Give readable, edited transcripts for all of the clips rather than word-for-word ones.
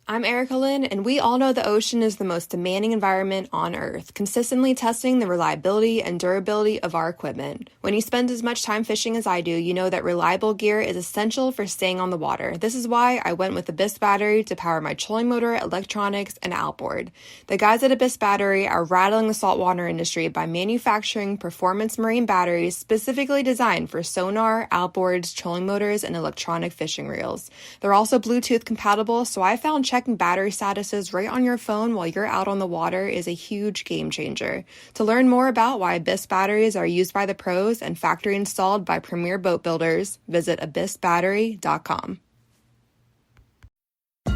I'm Erica Lynn, and we all know the ocean is the most demanding environment on Earth, consistently testing the reliability and durability of our equipment. When you spend as much time fishing as I do, you know that reliable gear is essential for staying on the water. This is why I went with the BIS battery to power my trolling motor, electronics, and outboard. The guys at BIS Battery are rattling the saltwater industry by manufacturing performance marine batteries specifically designed for sonar, outboards, trolling motors, and electronic fishing reels. They're also Bluetooth compatible, so I found checking battery statuses right on your phone while you're out on the water is a huge game changer. To learn more about why Abyss batteries are used by the pros and factory installed by premier boat builders, visit abyssbattery.com.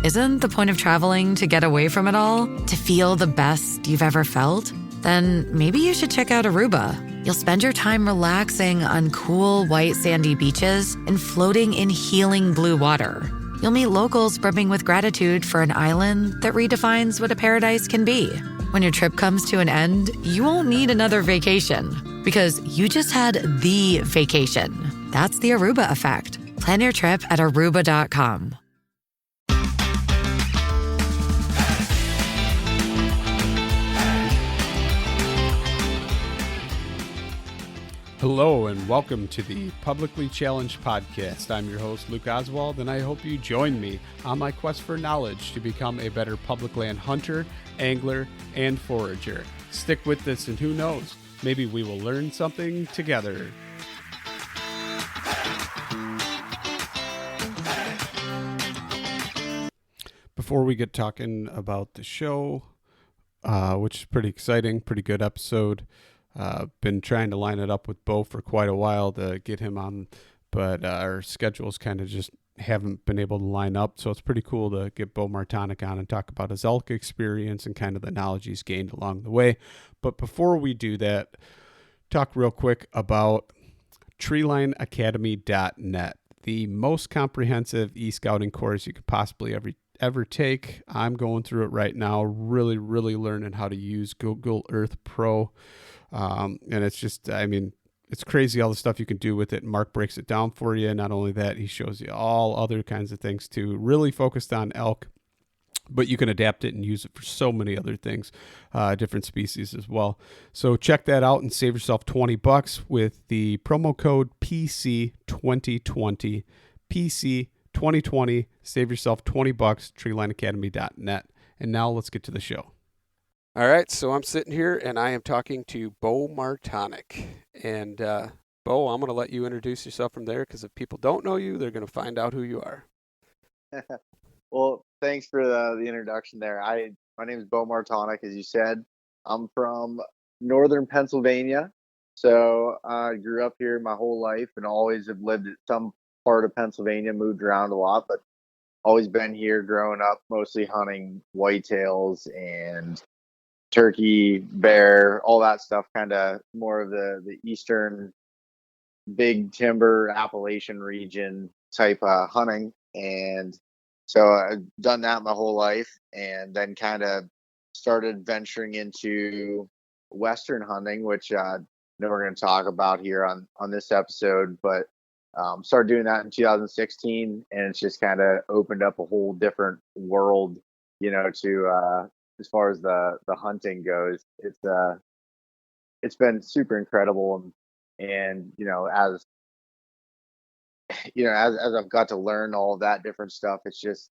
Isn't the point of traveling to get away from it all? To feel the best you've ever felt? Then maybe you should check out Aruba. You'll spend your time relaxing on cool, white, sandy beaches and floating in healing blue water. You'll meet locals brimming with gratitude for an island that redefines what a paradise can be. When your trip comes to an end, you won't need another vacation because you just had the vacation. That's the Aruba effect. Plan your trip at aruba.com. Hello and welcome to the Publicly Challenged Podcast. I'm your host, Luke Oswald, and I hope you join me on my quest for knowledge to become a better public land hunter, angler, and forager. Stick with this and who knows, maybe we will learn something together. Before we get talking about the show, which is pretty exciting, pretty good episode. Been trying to line it up with BEAU for quite a while to get him on, but our schedules kind of just haven't been able to line up. So it's pretty cool to get BEAU MARTONIK on and talk about his elk experience and kind of the knowledge he's gained along the way. But before we do that, talk real quick about treelineacademy.net, the most comprehensive e-scouting course you could possibly ever take. I'm going through it right now, really learning how to use Google Earth Pro. And it's just, I mean, it's crazy all the stuff you can do with it. Mark breaks it down for you. Not only that, he shows you all other kinds of things too, really focused on elk, but you can adapt it and use it for so many other things, different species as well. So check that out and save yourself $20 with the promo code PC2020, PC2020, save yourself $20, treelineacademy.net. And now let's get to the show. All right, so I'm sitting here and I am talking to BEAU MARTONIK. And BEAU, I'm going to let you introduce yourself from there because if people don't know you, they're going to find out who you are. Well, thanks for the introduction there. My name is BEAU MARTONIK, as you said. I'm from northern Pennsylvania, so I grew up here my whole life and always have lived at some part of Pennsylvania, moved around a lot, but always been here growing up, mostly hunting whitetails and turkey, bear, all that stuff, kind of more of the eastern big timber Appalachian region type hunting. And so I've done that my whole life, and then kind of started venturing into Western hunting, which I know we're going to talk about here on this episode, but started doing that in 2016, and it's just kind of opened up a whole different world, to as far as the hunting goes. It's been super incredible, and as I've got to learn all of that different stuff, it's just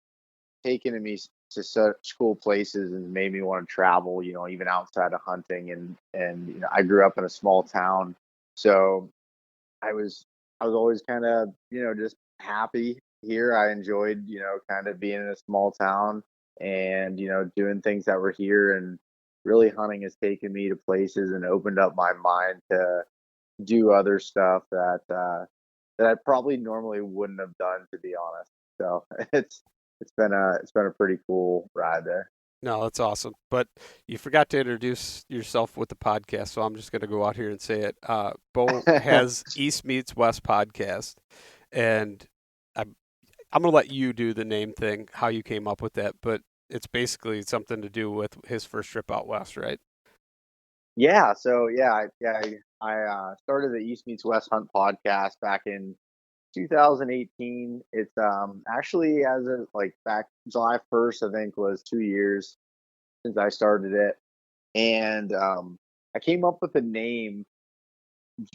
taken me to such cool places and made me want to travel, even outside of hunting. And I grew up in a small town, so I was always kind of, just happy here. I enjoyed, kind of being in a small town and, doing things that were here. And really hunting has taken me to places and opened up my mind to do other stuff that I probably normally wouldn't have done, to be honest. So it's been a pretty cool ride there. No, that's awesome. But you forgot to introduce yourself with the podcast, so I'm just going to go out here and say it. BEAU has East Meets West podcast, and I'm going to let you do the name thing, how you came up with that, but it's basically something to do with his first trip out west, right? Yeah. So I started the East Meets West Hunt podcast back in 2018. It's actually as of like back July 1st, I think was 2 years since I started it. And I came up with the name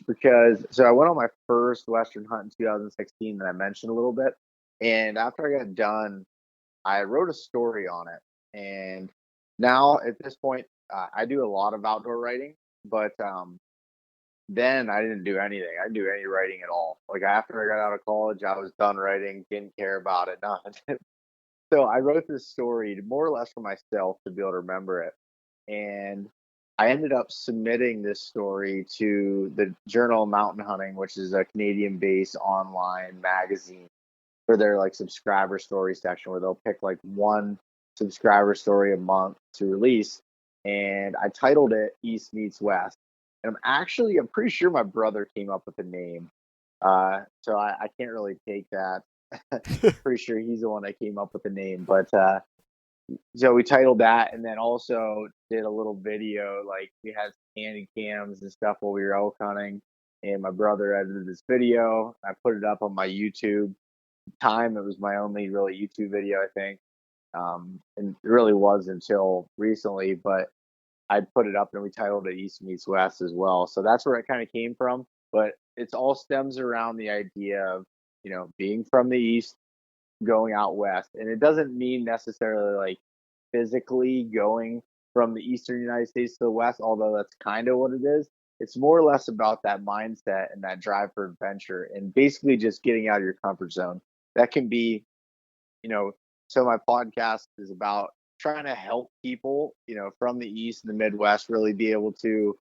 because so I went on my first Western hunt in 2016 that I mentioned a little bit. And after I got done, I wrote a story on it. And now at this point, I do a lot of outdoor writing, but then I didn't do anything. I didn't do any writing at all. Like after I got out of college, I was done writing, didn't care about it, nothing. So I wrote this story more or less for myself to be able to remember it. And I ended up submitting this story to the Journal of Mountain Hunting, which is a Canadian-based online magazine for their like subscriber story section where they'll pick like one subscriber story a month to release. And I titled it East Meets West. And I'm pretty sure my brother came up with the name. So I can't really take that. Pretty sure he's the one that came up with the name. But so we titled that, and then also did a little video. Like we had handy cams and stuff while we were elk hunting. And my brother edited this video. I put it up on my YouTube. It was my only really YouTube video, I think. And it really was until recently, but I put it up and we titled it East Meets West as well. So that's where it kind of came from. But it's all stems around the idea of, being from the East, going out West. And it doesn't mean necessarily like physically going from the Eastern United States to the West, although that's kind of what it is. It's more or less about that mindset and that drive for adventure and basically just getting out of your comfort zone. That can be, so my podcast is about trying to help people, from the East and the Midwest really be able to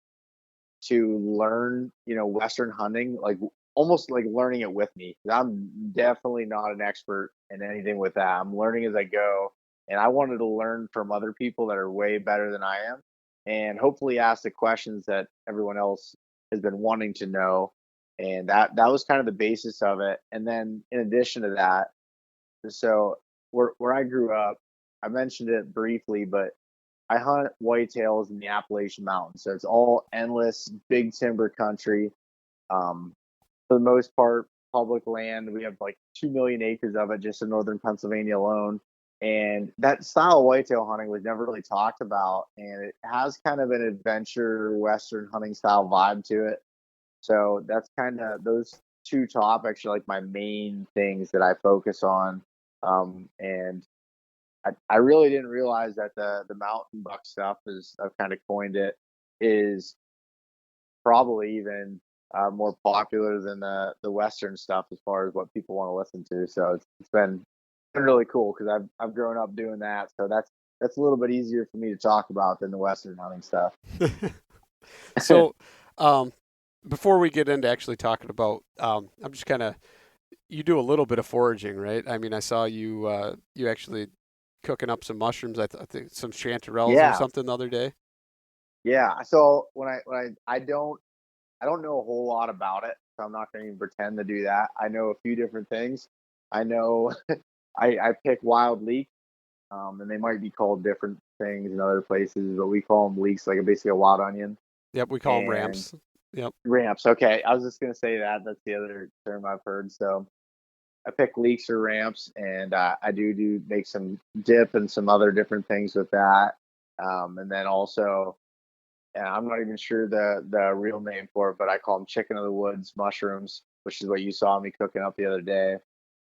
learn, Western hunting, like almost like learning it with me. I'm definitely not an expert in anything with that. I'm learning as I go. And I wanted to learn from other people that are way better than I am and hopefully ask the questions that everyone else has been wanting to know. And that was kind of the basis of it. And then in addition to that, so where I grew up, I mentioned it briefly, but I hunt whitetails in the Appalachian Mountains. So it's all endless, big timber country. For the most part, public land. We have like 2 million acres of it just in northern Pennsylvania alone. And that style of whitetail hunting was never really talked about. And it has kind of an adventure Western hunting style vibe to it. So that's kind of those two topics are like my main things that I focus on. And I really didn't realize that the mountain buck stuff, is I've kind of coined it, is probably even more popular than the Western stuff as far as what people want to listen to. So it's been really cool because I've grown up doing that. So that's a little bit easier for me to talk about than the Western hunting stuff. So before we get into actually talking about, I'm just kind of, you do a little bit of foraging, right? I mean, I saw you actually cooking up some mushrooms. I think some chanterelles or something the other day. Yeah. So when I don't know a whole lot about it, so I'm not going to even pretend to do that. I know a few different things. I know I pick wild leeks, and they might be called different things in other places, but we call them leeks, like basically a wild onion. Yep, we call them ramps. Yep. Ramps. Okay, I was just going to say that. That's the other term I've heard. So I pick leeks or ramps, and I do make some dip and some other different things with that. And then also, and I'm not even sure the real name for it, but I call them chicken of the woods mushrooms, which is what you saw me cooking up the other day.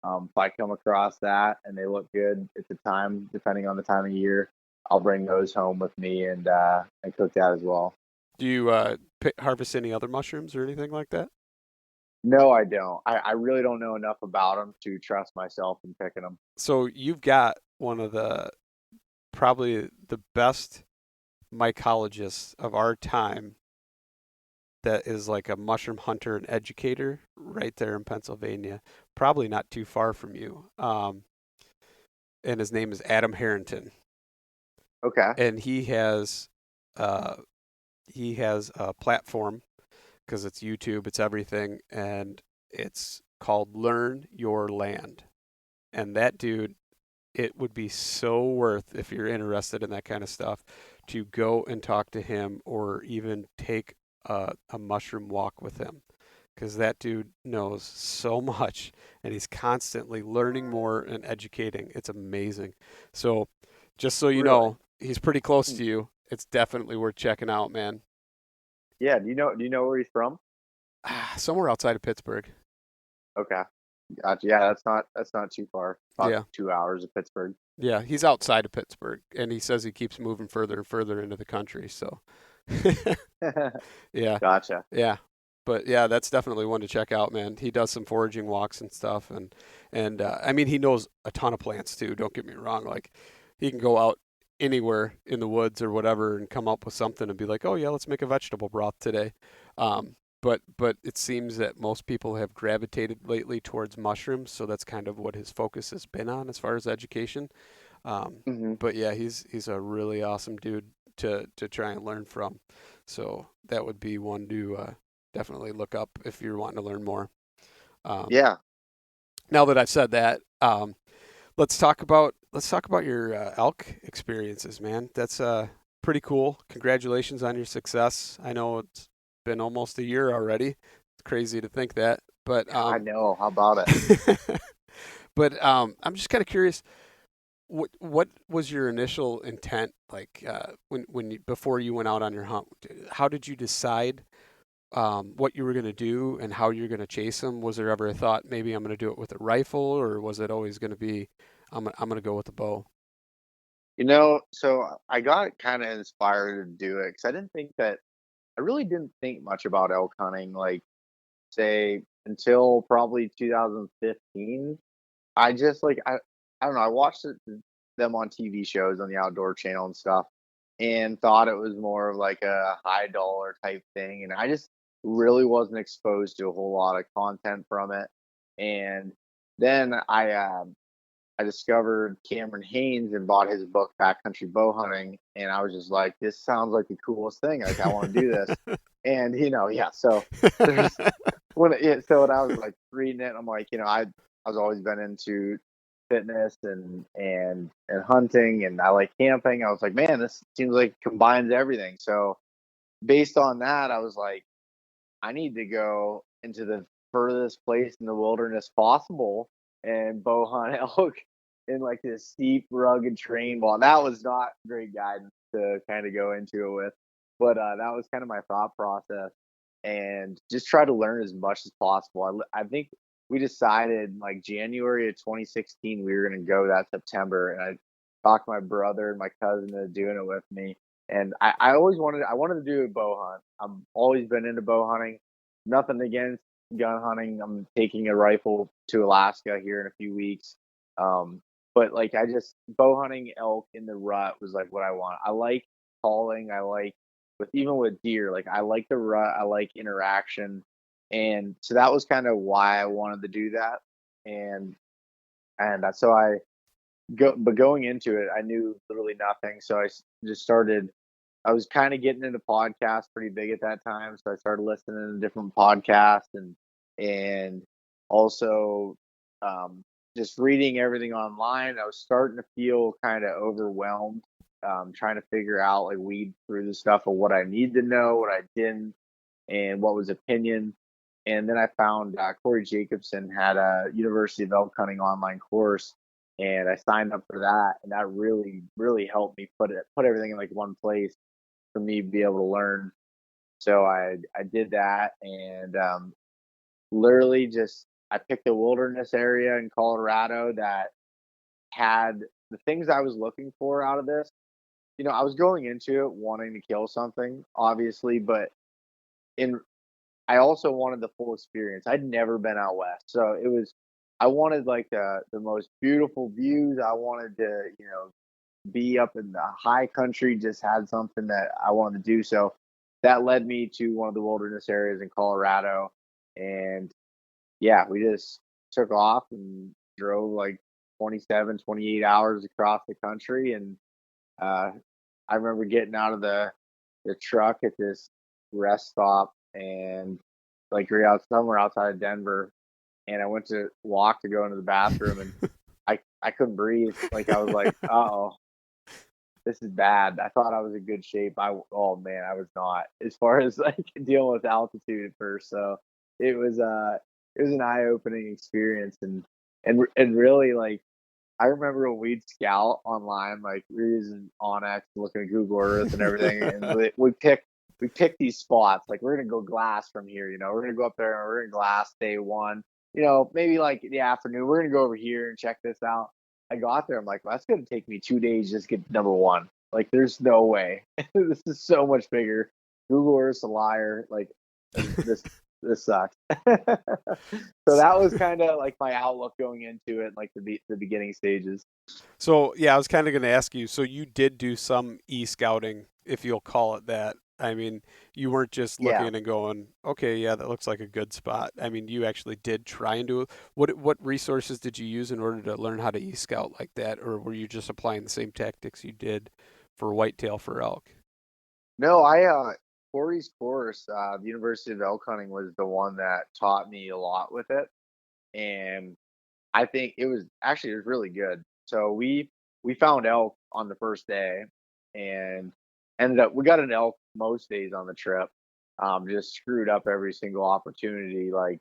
If I come across that and they look good at the time, depending on the time of year, I'll bring those home with me and cook that as well. Do you harvest any other mushrooms or anything like that? No, I don't. I really don't know enough about them to trust myself in picking them. So you've got one of probably the best mycologists of our time that is like a mushroom hunter and educator right there in Pennsylvania, probably not too far from you. And his name is Adam Harrington. Okay. And he has a platform, because it's YouTube, it's everything, and it's called Learn Your Land. And that dude, it would be so worth, if you're interested in that kind of stuff, to go and talk to him or even take a mushroom walk with him, because that dude knows so much and he's constantly learning more and educating. It's amazing. So just so you Really? know, he's pretty close Hmm. to you. It's definitely worth checking out, man. Yeah. Do you know where he's from? Somewhere outside of Pittsburgh. Okay. Gotcha. Yeah, that's not too far. About Yeah. 2 hours of Pittsburgh. Yeah, he's outside of Pittsburgh and he says he keeps moving further and further into the country. So yeah. Gotcha. Yeah. But yeah, that's definitely one to check out, man. He does some foraging walks and stuff, and I mean, he knows a ton of plants too. Don't get me wrong. Like, he can go out anywhere in the woods or whatever and come up with something and be like, "Oh yeah, let's make a vegetable broth today." But it seems that most people have gravitated lately towards mushrooms, so that's kind of what his focus has been on as far as education. Um, Hmm. but yeah, he's a really awesome dude to try and learn from. So that would be one to definitely look up if you're wanting to learn more. Um, Yeah. now that I've said that, let's talk about your elk experiences, man. That's pretty cool. Congratulations on your success. I know it's been almost a year already. It's crazy to think that, but I know. How about it? I'm just kind of curious. What was your initial intent like when you, before you went out on your hunt? How did you decide what you were going to do and how you're going to chase them? Was there ever a thought maybe I'm going to do it with a rifle, or was it always going to be I'm going to go with a bow? So I got kind of inspired to do it because I really didn't think much about elk hunting, like say until probably 2015. I just I don't know. I watched them on TV shows on the Outdoor Channel and stuff, and thought it was more of like a high dollar type thing, and I just really wasn't exposed to a whole lot of content from it. And then I discovered Cameron Haynes and bought his book Backcountry Bow Hunting, and I was just like, this sounds like the coolest thing. Like, I want to do this. And yeah. So there's when I was like reading it, I'm like, I was always been into fitness and hunting, and I like camping. I was like, man, this seems like combines everything. So based on that, I was like, I need to go into the furthest place in the wilderness possible and bow hunt elk in like this steep, rugged terrain. Well, that was not great guidance to kind of go into it with, but that was kind of my thought process, and just try to learn as much as possible. I think we decided like January of 2016 we were going to go that September, and I talked my brother and my cousin into doing it with me. And I wanted to do a bow hunt. I've always been into bow hunting. Nothing against gun hunting. I'm taking a rifle to Alaska here in a few weeks. But like I just bow hunting elk in the rut was like what I want. I like calling. I like even with deer. Like I like the rut. I like interaction, and so that was kind of why I wanted to do that. And so but going into it, I knew literally nothing. So just started. I was kind of getting into podcasts pretty big at that time, so I started listening to different podcasts and also just reading everything online. I was starting to feel kind of overwhelmed, trying to figure out like weed through the stuff of what I need to know, what I didn't, and what was opinion. And then I found Corey Jacobson had a University of Elk Hunting online course, and I signed up for that, and that really, really helped me put everything in like one place for me to be able to learn. So I did that, and literally just I picked a wilderness area in Colorado that had the things I was looking for out of this. I was going into it wanting to kill something, obviously, but in I also wanted the full experience. I'd never been out west, so I wanted like the most beautiful views. I wanted to be up in the high country. Just had something that I wanted to do. So that led me to one of the wilderness areas in Colorado, and yeah, we just took off and drove like 27, 28 hours across the country. And uh, I remember getting out of the truck at this rest stop, and like we're out somewhere outside of Denver, and I went to walk to go into the bathroom, and I couldn't breathe. Like I was like, oh, this is bad. I thought I was in good shape. Oh man, I was not as far as like dealing with altitude at first. So it was an eye opening experience, and really like I remember when we'd scout online, like we were using Onyx, looking at Google Earth and everything, and we picked these spots. Like we're gonna go glass from here, we're gonna go up there and we're gonna glass day one. Maybe like in the afternoon, we're gonna go over here and check this out. I got there, I'm like, well, that's gonna take me 2 days just to get number one. Like, there's no way. This is so much bigger. Google Earth's a liar. Like this sucks. So that was kind of like my outlook going into it, like the beginning stages. So yeah, I was kind of going to ask you. So you did do some e-scouting, if you'll call it that. I mean, you weren't just Yeah. looking and going, okay, yeah, that looks like a good spot. I mean, you actually did try and do it. What resources did you use in order to learn how to e-scout like that, or were you just applying the same tactics you did for whitetail for elk? No, Corey's course, the University of Elk Hunting was the one that taught me a lot with it, and I think it was really good. So we found elk on the first day, and we got an elk most days on the trip. Just screwed up every single opportunity, like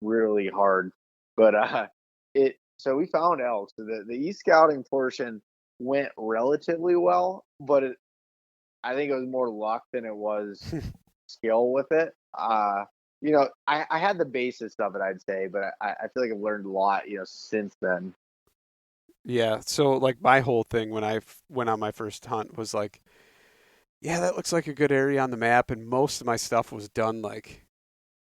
really hard. But it so we found elk. So the e-scouting portion went relatively well, but I think it was more luck than it was skill with it. I had the basis of it, I'd say, but I feel like I've learned a lot, since then. Yeah. So like my whole thing when went on my first hunt was like, yeah, that looks like a good area on the map, and most of my stuff was done like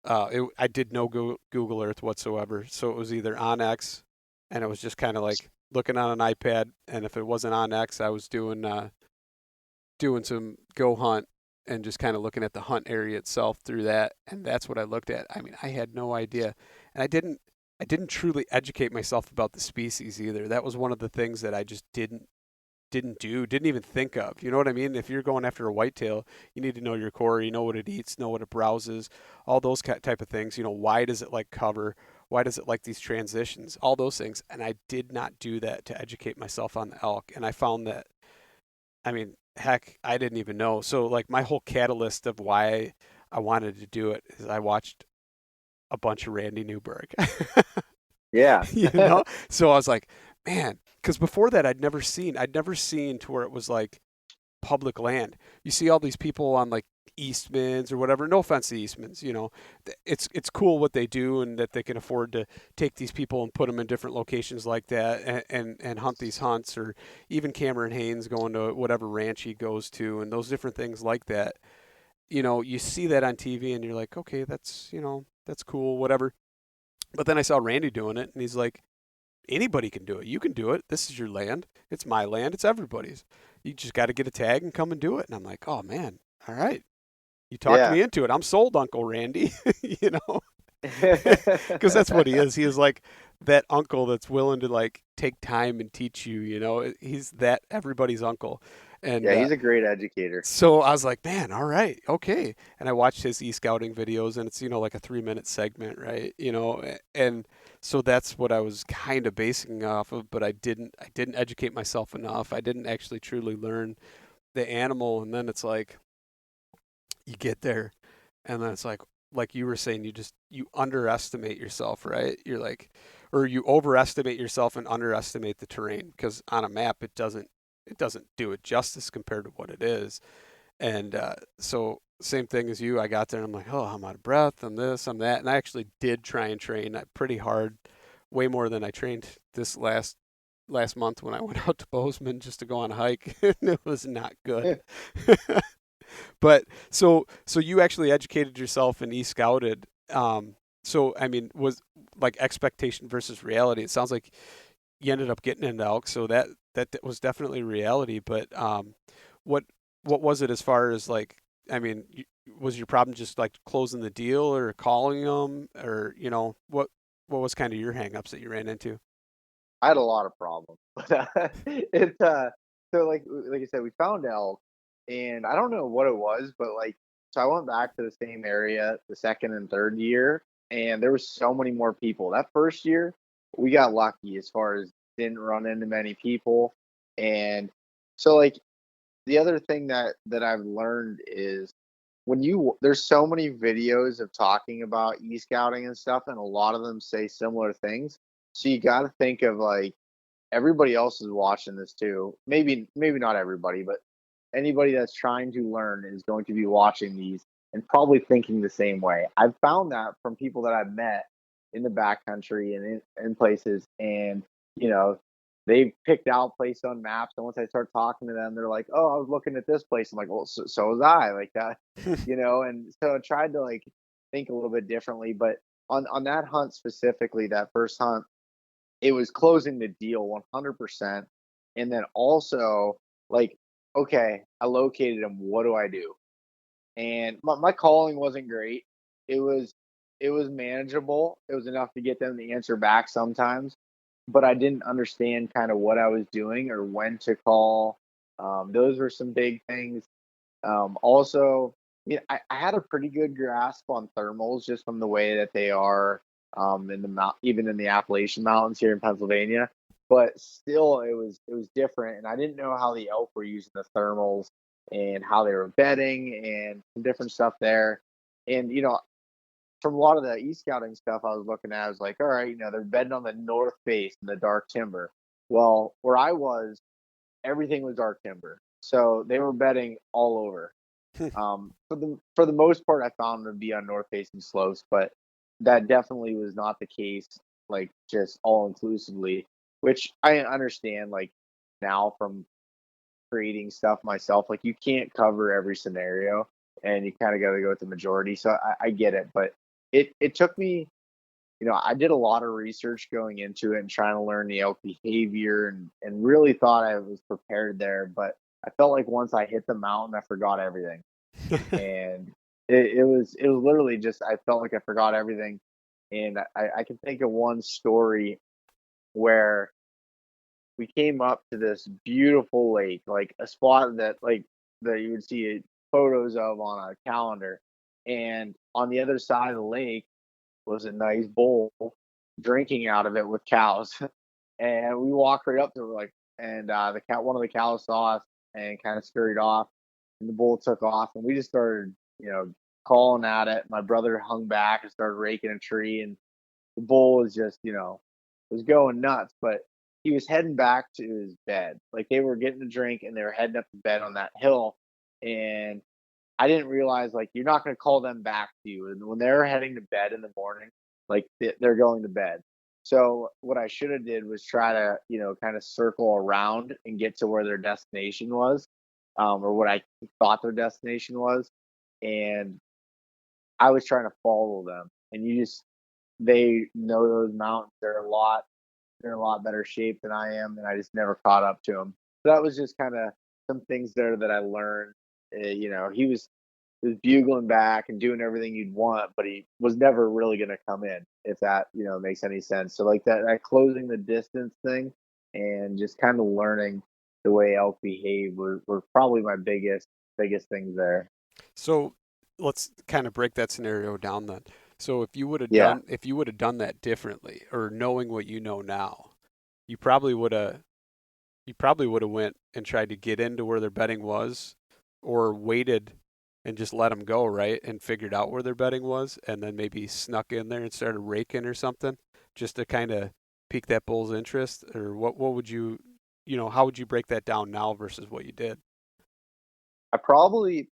I did no Google Earth whatsoever. So it was either on X, and it was just kind of like looking on an iPad. And if it wasn't on X, I was doing some Go Hunt and just kind of looking at the hunt area itself through that. And that's what I looked at. I mean, I had no idea, and I didn't truly educate myself about the species either. That was one of the things that I just didn't even think of. You know what I mean? If you're going after a whitetail, you need to know your core, you know what it eats, know what it browses, all those type of things. Why does it like cover? Why does it like these transitions? All those things. And I did not do that to educate myself on the elk. And I found that, I mean, heck, I didn't even know. So like my whole catalyst of why I wanted to do it is I watched a bunch of Randy Newberg. Yeah. So I was like, man, because before that I'd never seen to where it was like public land. You see all these people on like Eastmans or whatever. No offense to Eastmans, it's cool what they do and that they can afford to take these people and put them in different locations like that and hunt these hunts, or even Cameron Haynes going to whatever ranch he goes to and those different things like that. You see that on TV and you're like, okay, that's cool, whatever. But then I saw Randy doing it and he's like, anybody can do it. You can do it. This is your land. It's my land. It's everybody's. You just got to get a tag and come and do it. And I'm like, oh man, all right. You talked Yeah. me into it. I'm sold, Uncle Randy. you know, because that's what he is. He is like that uncle that's willing to like take time and teach you. He's that everybody's uncle. And Yeah, he's a great educator. so I was like, man, all right, okay. And I watched his e-scouting videos, and it's like a 3-minute segment, right? And so that's what I was kind of basing off of. But I didn't educate myself enough. I didn't actually truly learn the animal. And then it's like you get there, and then it's like you were saying, you underestimate yourself, right? You're like, or you overestimate yourself and underestimate the terrain, because on a map it doesn't do it justice compared to what it is. And so same thing as you, I got there and I'm like, oh, I'm out of breath. I'm this, I'm that. And I actually did try and train pretty hard, way more than I trained this last month when I went out to Bozeman just to go on a hike. And it was not good. But so you actually educated yourself and e-scouted. So I mean, was like expectation versus reality. It sounds like you ended up getting into elk, so that was definitely reality. But what what was it as far as like? I mean, was your problem just like closing the deal or calling them, or what was kind of your hangups that you ran into? I had a lot of problems, but it's so like I said, we found elk, and I don't know what it was, but like so I went back to the same area the second and third year, and there was so many more people. That first year, we got lucky as far as didn't run into many people, and so like the other thing that I've learned is there's so many videos of talking about e-scouting and stuff, and a lot of them say similar things. So you got to think of like everybody else is watching this too. Maybe not everybody, but anybody that's trying to learn is going to be watching these and probably thinking the same way. I've found that from people that I've met in the backcountry and in places, and you know, they picked out places on maps. And once I start talking to them, they're like, "Oh, I was looking at this place." I'm like, "Well, so was I." Like that, you know. And so I tried to like think a little bit differently. But on that hunt specifically, that first hunt, it was closing the deal 100%. And then also, like, okay, I located him. What do I do? And my calling wasn't great. It was it was manageable. It was enough to get them to answer back sometimes, but I didn't understand kind of what I was doing or when to call. Those were some big things. Also, yeah, I had a pretty good grasp on thermals just from the way that they are in the even in the Appalachian Mountains here in Pennsylvania. But still, it was different, and I didn't know how the elk were using the thermals and how they were bedding and some different stuff there. And from a lot of the e-scouting stuff I was looking at, I was like, all right, they're bedding on the north face in the dark timber. Well, where I was, everything was dark timber, so they were bedding all over. For the most part, I found them to be on north facing slopes, but that definitely was not the case, like just all inclusively, which I understand. Like now from creating stuff myself, like you can't cover every scenario, and you kind of got to go with the majority. So I get it, but it took me. I did a lot of research going into it and trying to learn the elk behavior and really thought I was prepared there. But I felt like once I hit the mountain, I forgot everything. And it was literally just, I felt like I forgot everything. And I can think of one story where we came up to this beautiful lake, like a spot that you would see photos of on a calendar. And on the other side of the lake was a nice bowl drinking out of it with cows. And we walked right up to it, like, and one of the cows saw us and kind of scurried off, and the bull took off, and we just started, calling at it. My brother hung back and started raking a tree, and the bull was just, was going nuts, but he was heading back to his bed. Like they were getting a drink and they were heading up to bed on that hill. And I didn't realize, like, you're not going to call them back to you. And when they're heading to bed in the morning, like they're going to bed. So what I should have did was try to, kind of circle around and get to where their destination was, or what I thought their destination was. And I was trying to follow them. And they know those mountains. They're a lot better shape than I am, and I just never caught up to them. So that was just kind of some things there that I learned. He was bugling back and doing everything you'd want, but he was never really going to come in, if that makes any sense. So like that closing the distance thing and just kind of learning the way elk behave were probably my biggest things there. So let's kind of break that scenario down then. So Yeah. if you would have done that differently, or knowing what you know now, you probably would have went and tried to get into where their bedding was, or waited and just let them go, right? And figured out where their bedding was, and then maybe snuck in there and started raking or something, just to kind of pique that bull's interest. Or what would you, how would you break that down now versus what you did? I probably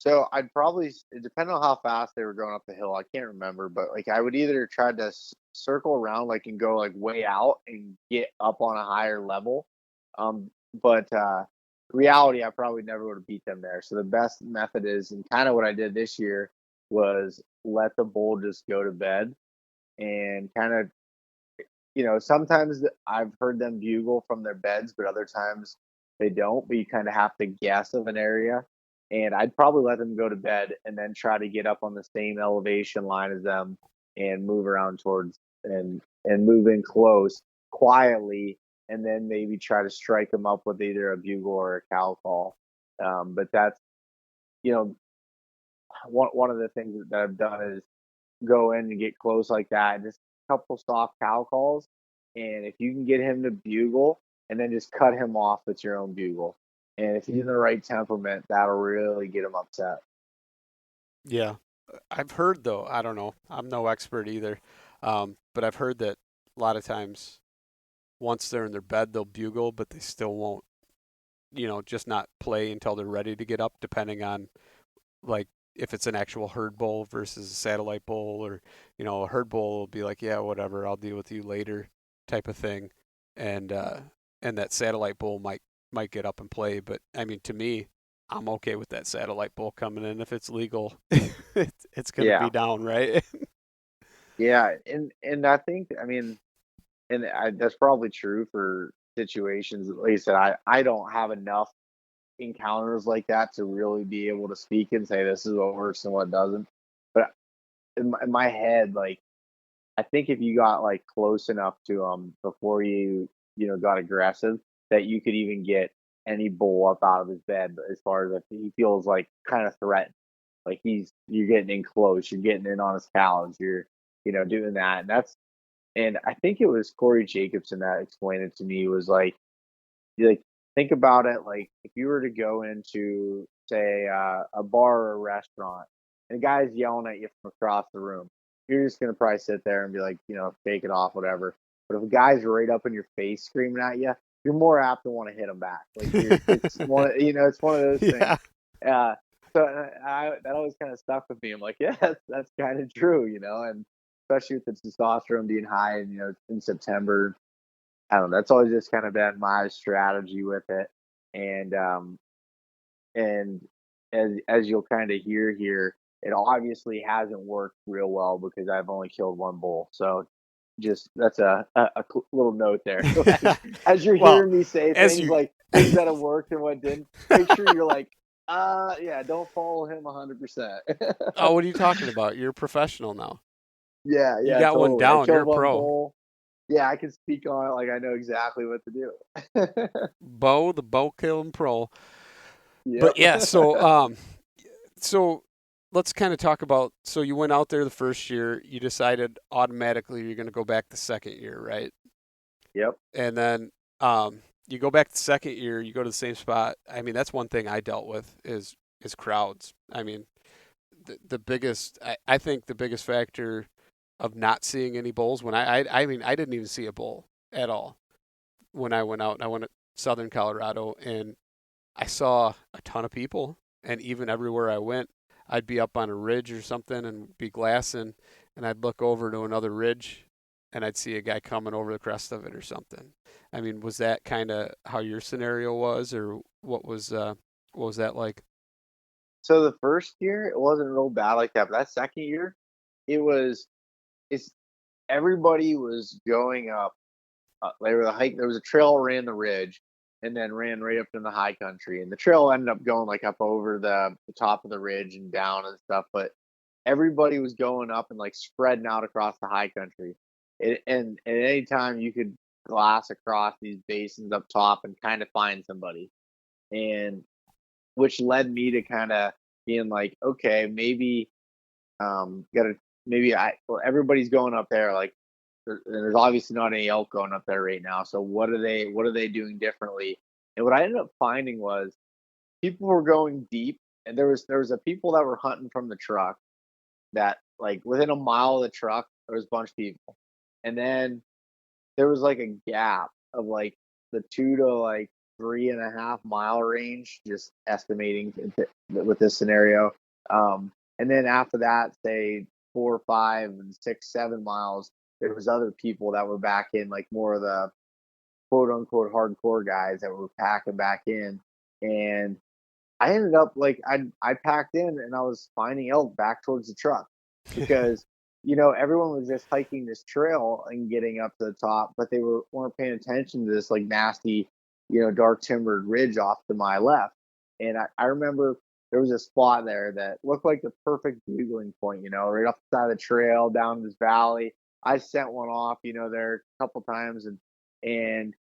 So I'd probably, depending on how fast they were going up the hill, I can't remember, but like I would either try to circle around, like, and go like way out and get up on a higher level. But reality, I probably never would have beat them there. So the best method is, and kind of what I did this year, was let the bull just go to bed and kind of, sometimes I've heard them bugle from their beds, but other times they don't. But you kind of have to guess of an area. And I'd probably let them go to bed and then try to get up on the same elevation line as them and move around towards and move in close quietly, and then maybe try to strike them up with either a bugle or a cow call. But that's, you know one of the things that I've done is go in and get close like that, and just a couple soft cow calls. And if you can get him to bugle, and then just cut him off with your own bugle. And if he's in the right temperament, that'll really get him upset. Yeah. I've heard though, I don't know, I'm no expert either, but I've heard that a lot of times once they're in their bed, they'll bugle, but they still won't, just not play until they're ready to get up, depending on like if it's an actual herd bull versus a satellite bull, or a herd bull will be like, yeah, whatever, I'll deal with you later, type of thing, and that satellite bull might get up and play. But I mean, to me, I'm okay with that satellite bull coming in if it's legal. It's gonna Yeah, be down, right? yeah, and I think, I mean, that's probably true for situations. At least that I don't have enough encounters like that to really be able to speak and say this is what works and what doesn't. But in my head, like, I think if you got like close enough to him before got aggressive, that you could even get any bull up out of his bed. As far as if he feels like kind of threatened, like you're getting in close, you're getting in on his cows, you're doing that, and I think it was Corey Jacobson that explained it to me. Was like think about it, like if you were to go into, say, a bar or a restaurant, and the guy's yelling at you from across the room, you're just gonna probably sit there and be like, fake it off, whatever. But if a guy's right up in your face screaming at you, you're more apt to want to hit him back. Like it's one of those things. Yeah. uh so that always kind of stuck with me. I'm like, yeah, that's kind of true, and especially with the testosterone being high, and in September, I don't know. That's always just kind of been my strategy with it, and and as you'll kind of hear here, it obviously hasn't worked real well because I've only killed one bull. So just that's a little note there. So as you're Well, hearing me say as things you like things that have worked and what didn't, make sure you're like, yeah, don't follow him 100%. Oh, what are you talking about? You're a professional now. Yeah, You yeah, got one totally. I down. You're killed a one pro. bull. Yeah, I can speak on it like I know exactly what to do. Bo, the bow killing pro. Yep. But yeah, so let's kind of talk about, so you went out there the first year, you decided automatically you're going to go back the second year, right? Yep. And then you go back the second year, you go to the same spot. I mean, that's one thing I dealt with is crowds. I mean, the biggest, I think the biggest factor of not seeing any bulls when I mean, I didn't even see a bull at all when I went out. And I went to southern Colorado, and I saw a ton of people, and even everywhere I went, I'd be up on a ridge or something and be glassing, and I'd look over to another ridge, and I'd see a guy coming over the crest of it or something. I mean, was that kind of how your scenario was, or what was that like? So the first year it wasn't real bad like that, but that second year, it was it's everybody was going up. They were the hike. There was a trail ran the ridge, and then ran right up in the high country. And the trail ended up going like up over the top of the ridge and down and stuff. But everybody was going up and like spreading out across the high country. And at any time you could glass across these basins up top and kind of find somebody. And which led me to kind of being like, okay, maybe gotta maybe well, everybody's going up there, like there's obviously not any elk going up there right now. So what are they doing differently? And what I ended up finding was people were going deep, and there was a people that were hunting from the truck, that like within a mile of the truck there was a bunch of people. And then there was like a gap of like the 2 to like 3.5 mile range, just estimating with this scenario. And then after that, say 4, 5, and 6, 7 miles, there was other people that were back in, like more of the quote unquote hardcore guys that were packing back in. And I ended up like I packed in and I was finding elk back towards the truck because everyone was just hiking this trail and getting up to the top, but they weren't paying attention to this like nasty, dark timbered ridge off to my left. And I remember there was a spot there that looked like the perfect bugling point, right off the side of the trail down this valley. I sent one off, there a couple times, and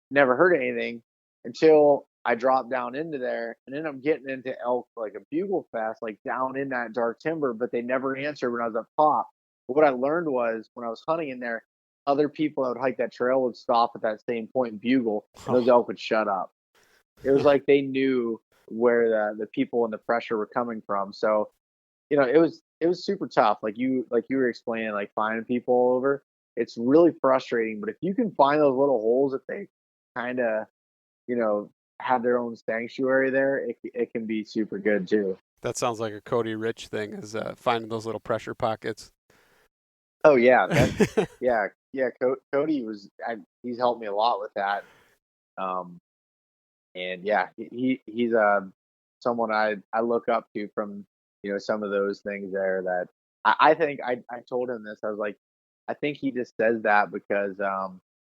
never heard anything until I dropped down into there and ended up getting into elk like a bugle fest, like down in that dark timber, but they never answered when I was up top. But what I learned was when I was hunting in there, other people that would hike that trail would stop at that same point and bugle, and those elk would shut up. It was like they knew where the people and the pressure were coming from. So it was super tough. Like you were explaining, like finding people all over. It's really frustrating, but if you can find those little holes that they kind of, you know, have their own sanctuary there, it can be super good too. That sounds like a Cody Rich thing, is finding those little pressure pockets. Oh yeah, yeah. Cody he's helped me a lot with that. Um, and yeah, he's someone I look up to from some of those things there. That I think I told him this. I was like, I think he just says that because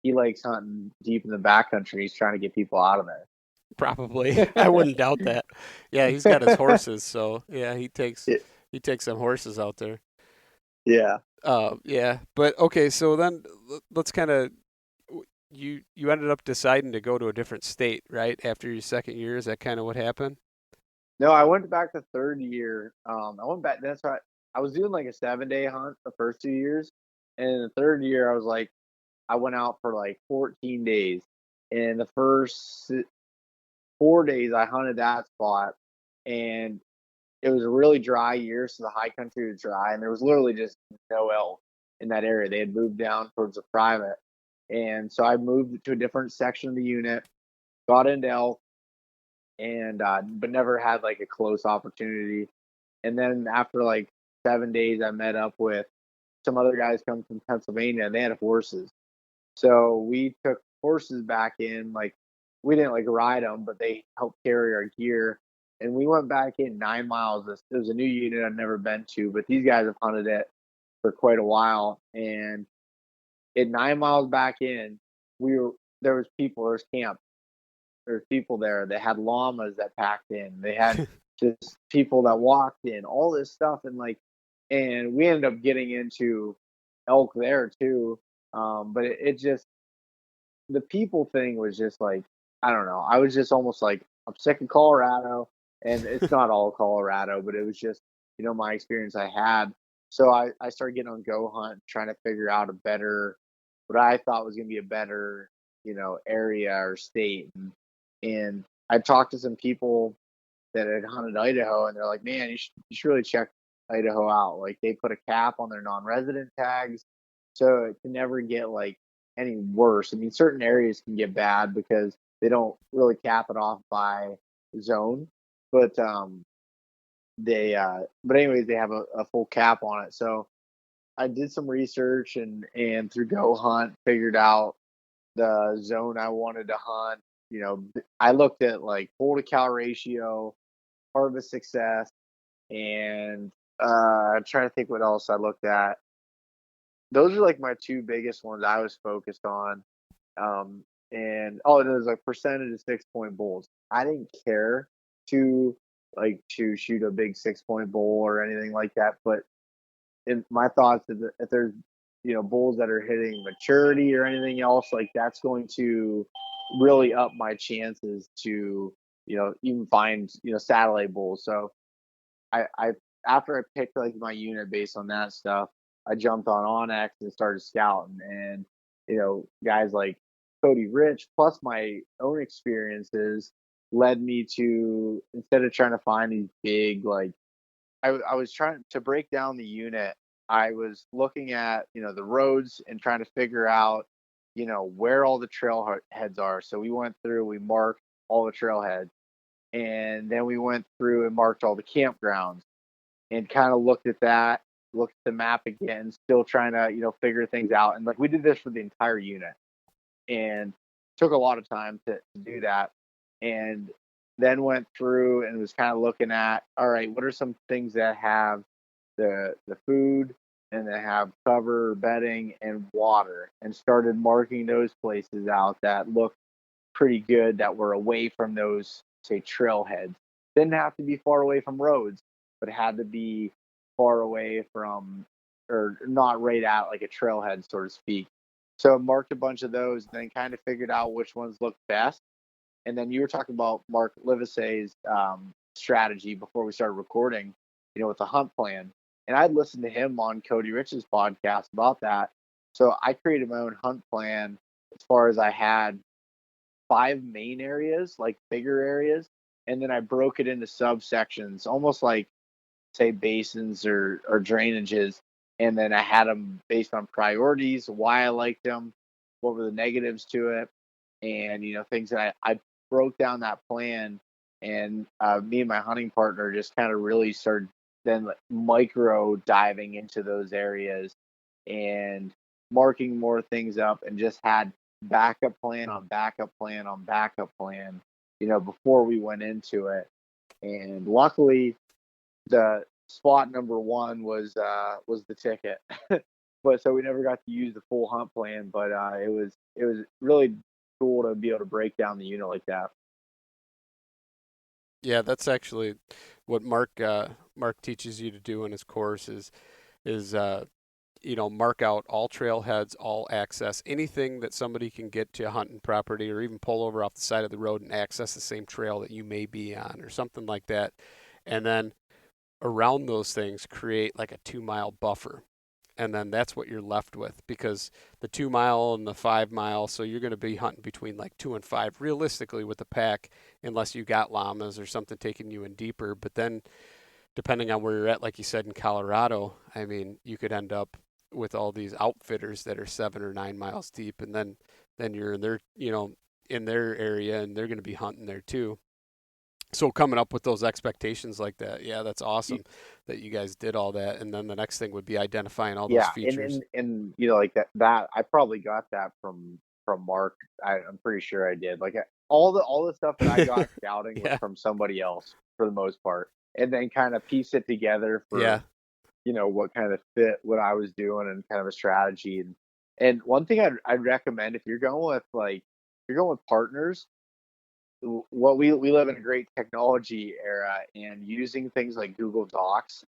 he likes hunting deep in the backcountry. He's trying to get people out of Probably. I wouldn't doubt that. Yeah, he's got his there. horses, so yeah, he takes some horses out there. Yeah. Yeah, but okay, so then let's kind of you ended up deciding to go to a different state, right? After your second year, is that kind of what happened? No, I went back the third year. I went back. That's right. I was doing like a 7-day hunt the first 2 years, and in the third year, I was like, I went out for like 14 days. And the first 4 days, I hunted that spot, and it was a really dry year, so the high country was dry, and there was literally just no elk in that area. They had moved down towards the private, and so I moved to a different section of the unit, got into elk, and but never had like a close opportunity. And then after like 7 days, I met up with some other guys coming from Pennsylvania, and they had horses. So we took horses back in. Like we didn't like ride them, but they helped carry our gear. And we went back in 9 miles. It was a new unit I'd never been to, but these guys have hunted it for quite a while. And at 9 miles back in, we were there was people, there was camp, there's people there. They had llamas that packed in. They had just people that walked in, all this stuff, and we ended up getting into elk there too. But it just the people thing was just like, I don't know. I was just almost like, I'm sick of Colorado, and it's not all Colorado, but it was just my experience I had. So I started getting on Go Hunt, trying to figure out what I thought was going to be a better area or state, and I talked to some people that had hunted Idaho, and they're like, man, you should really check Idaho out. Like they put a cap on their non-resident tags, so it can never get like any worse. I mean, certain areas can get bad because they don't really cap it off by zone, but but anyways, they have a full cap on it. So I did some research and through Go Hunt figured out the zone I wanted to hunt. I looked at like bull to cow ratio, harvest success, and I'm trying to think what else I looked at. Those are like my two biggest ones I was focused on. And it was like percentage of 6 point bulls. I didn't care to shoot a big 6 point bull or anything like that, but in my thoughts is that if there's bulls that are hitting maturity or anything else, like that's going to really up my chances to even find satellite bulls. So I after I picked like my unit based on that stuff, I jumped on Onyx and started scouting, and guys like Cody Rich plus my own experiences led me to, instead of trying to find these big like I was trying to break down the unit. I was looking at the roads and trying to figure out where all the trailheads are. So we marked all the trailheads, and then we went through and marked all the campgrounds, and kind of looked at that, looked at the map again, still trying to figure things out. And like we did this for the entire unit, and took a lot of time to do that. And then went through and was kind of looking at, all right, what are some things that have the food and that have cover, bedding, and water, and started marking those places out that looked pretty good, that were away from those, say, trailheads. Didn't have to be far away from roads, but had to be far away from, or not right at like a trailhead, so to speak. So I marked a bunch of those, and then kind of figured out which ones looked best. And then you were talking about Mark Livesey's strategy before we started recording, with the hunt plan. And I'd listened to him on Cody Rich's podcast about that. So I created my own hunt plan as far as I had 5 main areas, like bigger areas. And then I broke it into subsections, almost like say basins or drainages, and then I had them based on priorities, why I liked them, what were the negatives to it, and things that I broke down that plan, and me and my hunting partner just kind of really started then micro diving into those areas and marking more things up, and just had backup plan on backup plan on backup plan, before we went into it. And luckily, the spot number one was the ticket. But so we never got to use the full hunt plan, but it was really cool to be able to break down the unit like that. Yeah, that's actually what Mark teaches you to do in his course is mark out all trailheads, all access, anything that somebody can get to a hunting property, or even pull over off the side of the road and access the same trail that you may be on or something like that. And then around those things, create like a 2 mile buffer. And then that's what you're left with, because the 2 mile and the 5 mile, so you're going to be hunting between like 2 and 5 realistically with the pack, unless you got llamas or something taking you in deeper. But then, depending on where you're at, like you said in Colorado, I mean, you could end up with all these outfitters that are 7 or 9 miles deep, and then you're in their area, and they're going to be hunting there too. So coming up with those expectations like that, yeah, that's awesome that you guys did all that. And then the next thing would be identifying all those Yeah, features. and like that I probably got that from Mark. I'm pretty sure I did. Like all the stuff that I got scouting was Yeah, from somebody else for the most part, and then kind of piece it together for yeah, what kind of fit what I was doing and kind of a strategy. And one thing I'd recommend, if you're going with partners, what we live in a great technology era, and using things like Google Docs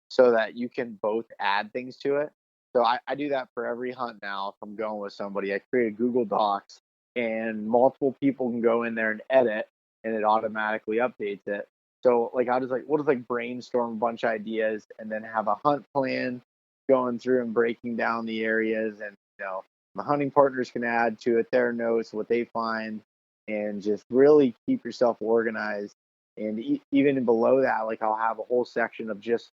so that you can both add things to it. So I do that for every hunt now. If I'm going with somebody, I create a Google Docs, and multiple people can go in there and edit, and it automatically updates it. So like we'll just like brainstorm a bunch of ideas, and then have a hunt plan going through and breaking down the areas. And the hunting partners can add to it their notes, what they find, and just really keep yourself organized. And even below that, like I'll have a whole section of just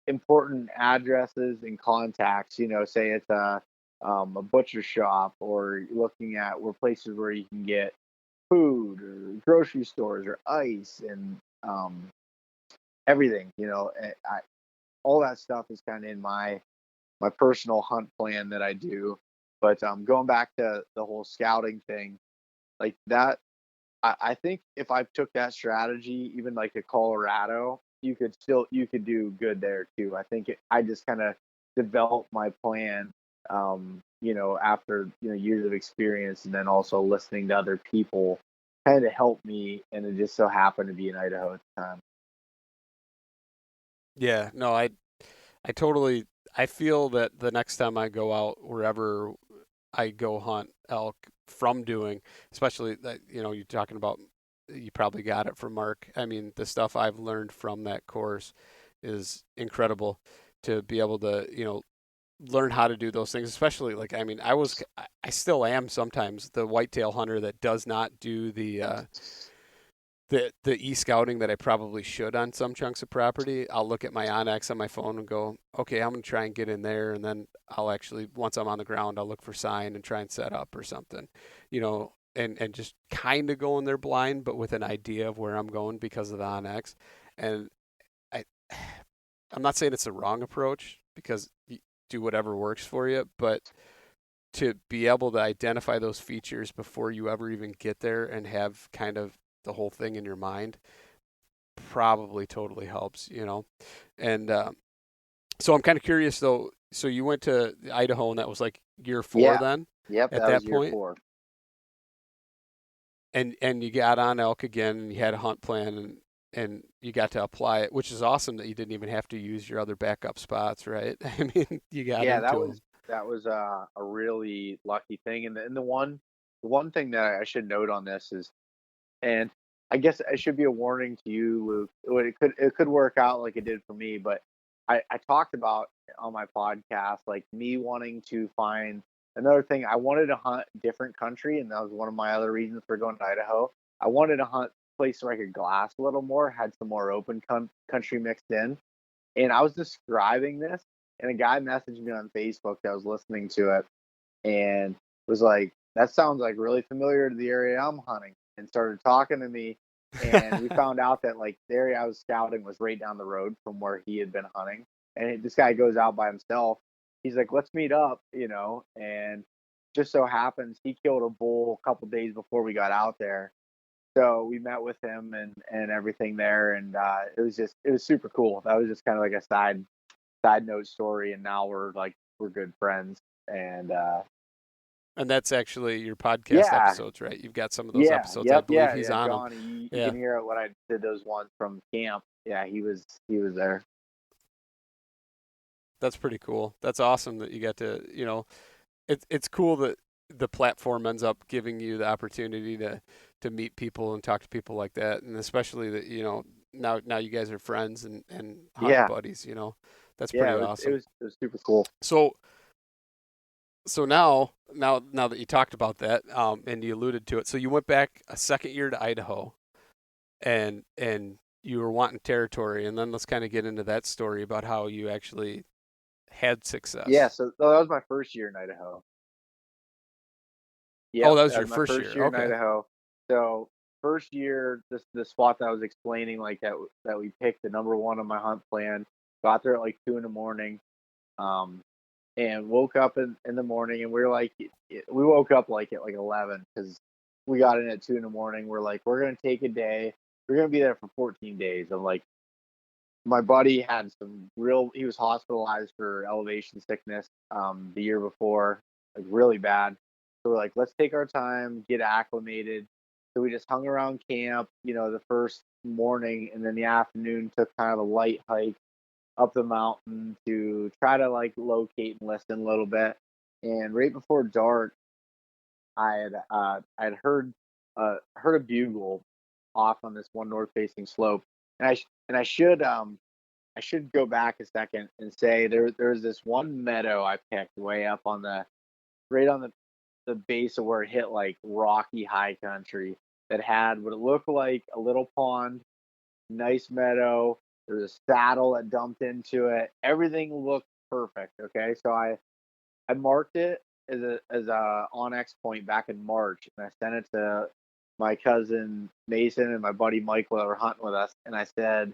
important addresses and contacts. Say it's a butcher shop, or looking at where places where you can get food, or grocery stores, or ice, and everything. All that stuff is kind of in my personal hunt plan that I do. But going back to the whole scouting thing, like that, I think if I took that strategy, even like to Colorado, you could do good there too. I think I just kind of developed my plan, after years of experience, and then also listening to other people kind of help me, and it just so happened to be in Idaho at the time. yeah. No, I totally, I feel that the next time I go out wherever I go hunt elk from doing, especially that, you're talking about, you probably got it from Mark. I mean, the stuff I've learned from that course is incredible, to be able to, learn how to do those things, especially like, I mean, I still am sometimes the whitetail hunter that does not do the e-scouting that I probably should on some chunks of property. I'll look at my Onyx on my phone and go, okay, I'm going to try and get in there. And then I'll actually, once I'm on the ground, I'll look for sign and try and set up or something, and just kind of go in there blind, but with an idea of where I'm going because of the Onyx. And I, I'm not saying it's the wrong approach, because you do whatever works for you, but to be able to identify those features before you ever even get there and have kind of the whole thing in your mind probably totally helps. And so I'm kind of curious though. So you went to Idaho, and that was like year 4 Yeah. then Yep. at That was that year point, 4. and you got on elk again, and you had a hunt plan, and you got to apply it, which is awesome that you didn't even have to use your other backup spots, right? I mean, you got Yeah, into them. that was a really lucky thing. And the one thing that I should note on this is, and I guess it should be a warning to you, Luke. It could work out like it did for me, but I talked about on my podcast, like me wanting to find another thing. I wanted to hunt different country, and that was one of my other reasons for going to Idaho. I wanted to hunt place where I could glass a little more, had some more open country mixed in. And I was describing this, and a guy messaged me on Facebook that was listening to it and was like, that sounds like really familiar to the area I'm hunting, and started talking to me. And we found out that like the area I was scouting was right down the road from where he had been hunting. And this guy goes out by himself. He's like, let's meet up, and just so happens he killed a bull a couple days before we got out there. So we met with him and everything there, and it was super cool. That was just kind of like a side note story, and now we're good friends. And And that's actually your podcast yeah, episodes, right? You've got some of those yeah, episodes. I yep, believe yeah, he's yeah. on them. Johnny, you Yeah, can hear what I did those ones from camp. Yeah, he was there. that's pretty cool. That's awesome that you get to, it's cool that the platform ends up giving you the opportunity to meet people and talk to people like that, and especially that now you guys are friends and hunting Yeah, buddies. That's yeah, pretty it was awesome. super cool. So now that you talked about that, and you alluded to it, so you went back a second year to Idaho, and you were wanting territory, and then let's kind of get into that story about how you actually had Yeah, success. so that was my first year in Idaho. Oh, Yep, that was that your was my first first year. year in Okay. Idaho. So first year, the spot that I was explaining, like that we picked the number one on my hunt plan. Got there at like 2 a.m. Um, and woke up in the morning, and we were like, we woke up like at like 11 because we got in at 2 a.m. We're like, we're gonna take a day. We're gonna be there for 14 days. I'm like, my buddy had he was hospitalized for elevation sickness the year before, like really bad. So we're like, let's take our time, get acclimated. So we just hung around camp, the first morning, and then the afternoon took kind of a light hike up the mountain to try to like locate and listen a little bit. And right before dark, I had heard a bugle off on this one north facing slope, and I should go back a second and say there's this one meadow I picked way up on right on the base of where it hit like rocky high country that had what it looked like a little pond, nice meadow. There was a saddle that dumped into it. Everything looked perfect. Okay, so I marked it as a onX point back in March, and I sent it to my cousin Mason and my buddy Michael that were hunting with us, and I said,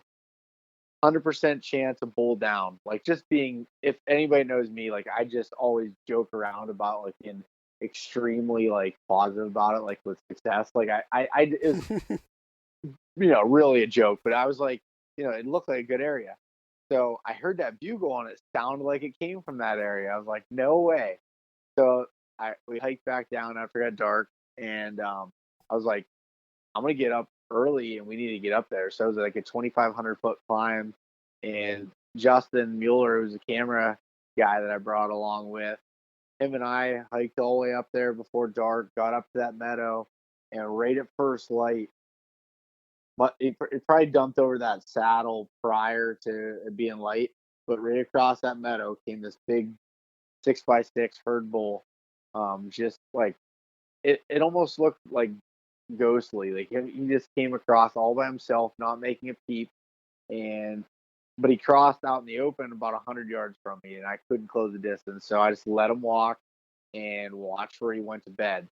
100% chance of bull down. Like, just being, if anybody knows me, like I just always joke around about like being extremely like positive about it, like with success. Like I it was really a joke, but I was like, it looked like a good area. So I heard that bugle and it sounded like it came from that area. I was like, no way. So we hiked back down after it got dark, and I was like, I'm gonna get up early, and we need to get up there. So it was like a 2,500-foot climb, and Justin Mueller, who's a camera guy that I brought along with him, and I hiked all the way up there before dark. Got up to that meadow, and right at first light, but it probably dumped over that saddle prior to it being light. But right across that meadow came this big 6x6 herd bull. Just like it almost looked like ghostly. Like he just came across all by himself, not making a peep, and but he crossed out in the open about 100 yards from me, and I couldn't close the distance, so I just let him walk and watched where he went to bed.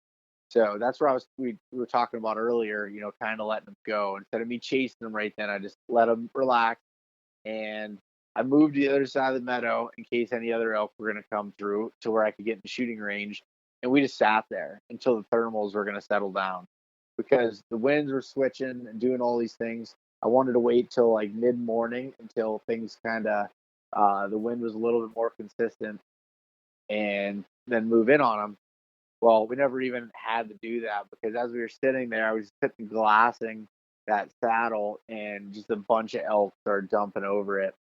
So that's where we were talking about earlier, kind of letting him go instead of me chasing him right then. I just let him relax, and I moved to the other side of the meadow in case any other elk were going to come through to where I could get in the shooting range. And we just sat there until the thermals were going to settle down because the winds were switching and doing all these things. I wanted to wait till like mid morning until things kind of, the wind was a little bit more consistent and then move in on them. Well, we never even had to do that because as we were sitting there, I was sitting glassing that saddle and just a bunch of elk started dumping over it.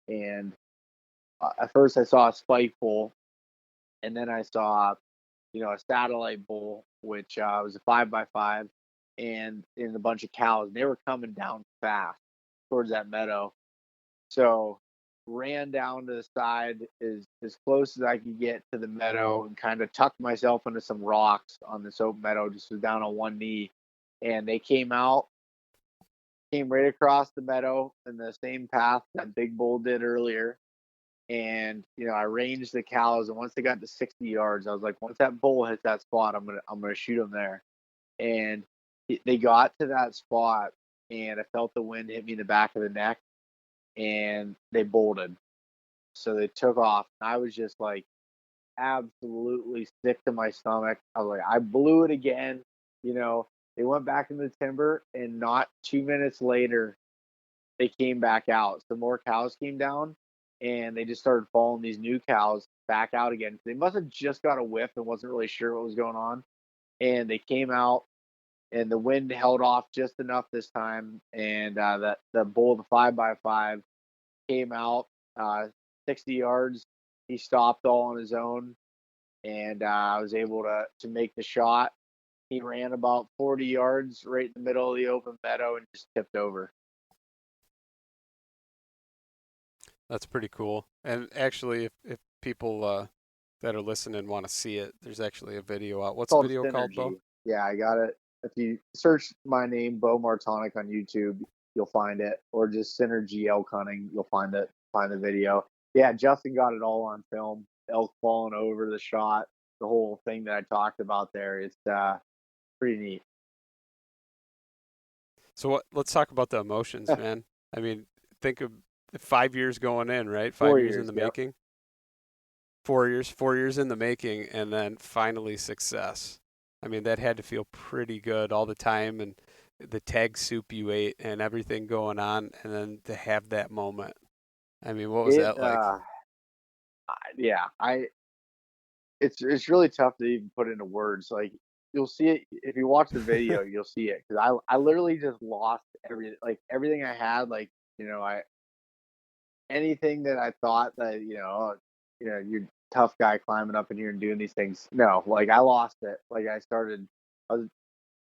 And at first I saw a spike bull, and then I saw, a satellite bull, which was a 5x5, and a bunch of cows. And they were coming down fast towards that meadow. So ran down to the side as close as I could get to the meadow and kind of tucked myself into some rocks on this open meadow, just was down on one knee. And they came out came right across the meadow in the same path that big bull did earlier. And I ranged the cows, and once they got to 60 yards, I was like, once that bull hits that spot, I'm gonna shoot him there. And they got to that spot, and I felt the wind hit me in the back of the neck, and they bolted. So they took off. I was just like absolutely sick to my stomach. I was like, I blew it again. You know, they went back in the timber, and not 2 minutes later, they came back out. Some more cows came down, and they just started following these new cows back out again. They must have just got a whiff and wasn't really sure what was going on. And they came out, and the wind held off just enough this time. And that the bull, the 5x5, came out 60 yards. He stopped all on his own, and I was able to make the shot. He ran about 40 yards right in the middle of the open meadow and just tipped over. That's pretty cool. And actually, if people that are listening want to see it, there's actually a video out. It's What's the called video called, Bo? Synergy. Yeah, I got it. If you search my name, BEAU MARTONIK, on YouTube, you'll find it, or just Synergy elk hunting, you'll find the video. Yeah, Justin got it all on film. Elk falling over the shot, the whole thing that I talked about there. It's pretty neat. So let's talk about the emotions, man. I mean, think of 5 years going in, right? 4 years In the yep. making. 4 years in the making, and then finally success. I mean, that had to feel pretty good all the time, and the tag soup you ate and everything going on, and then to have that moment. I mean, what was It that like? yeah, it's really tough to even put into words. Like, you'll see it if you watch the video, you'll see it, because I literally just lost everything I had. Like, I anything that I thought that you're a tough guy climbing up in here and doing these things. No, like, I lost it. Like, I was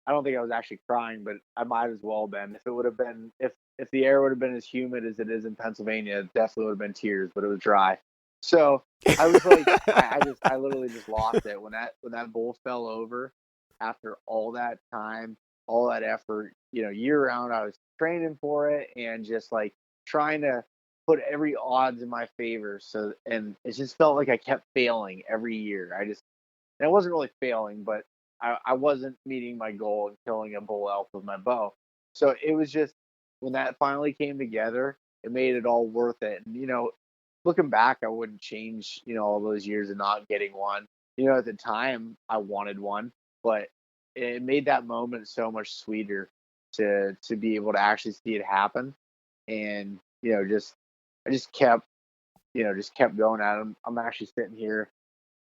I don't think I was actually crying, but I might as well have been. If it would have been if the air would have been as humid as it is in Pennsylvania, it definitely would have been tears, but it was dry. So I was like, I literally just lost it when that bull fell over after all that time, all that effort. Year round I was training for it and just like trying to put every odds in my favor. So, and it just felt like I kept failing every year. And I wasn't really failing, but I wasn't meeting my goal and killing a bull elk with my bow. So it was just, when that finally came together, it made it all worth it. And looking back, I wouldn't change all those years of not getting one. At the time, I wanted one, but it made that moment so much sweeter to be able to actually see it happen. And just I just kept going at them. I'm actually sitting here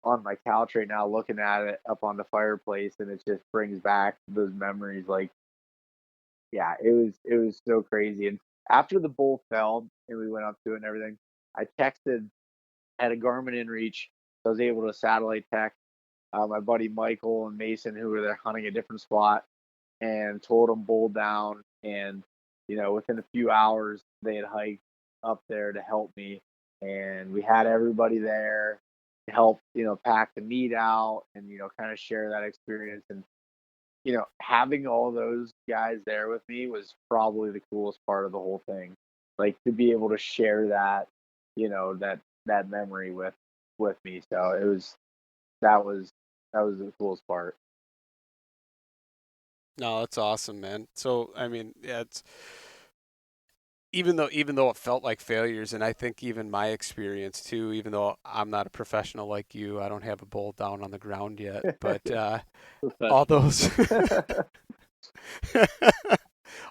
on my couch right now looking at it up on the fireplace, and it just brings back those memories. Like, yeah, it was so crazy. And after the bull fell and we went up to it and everything, I texted, had a Garmin inReach, so I was able to satellite text my buddy Michael and Mason, who were there hunting a different spot, and told them bull down. And within a few hours they had hiked up there to help me, and we had everybody there to help pack the meat out and kind of share that experience. And having all those guys there with me was probably the coolest part of the whole thing. Like, to be able to share that, that memory with me. So that was that was the coolest part. No, that's awesome, man. So, I mean, yeah, it's even though it felt like failures, and I think even my experience too, even though I'm not a professional like you, I don't have a bull down on the ground yet, but all Professional. those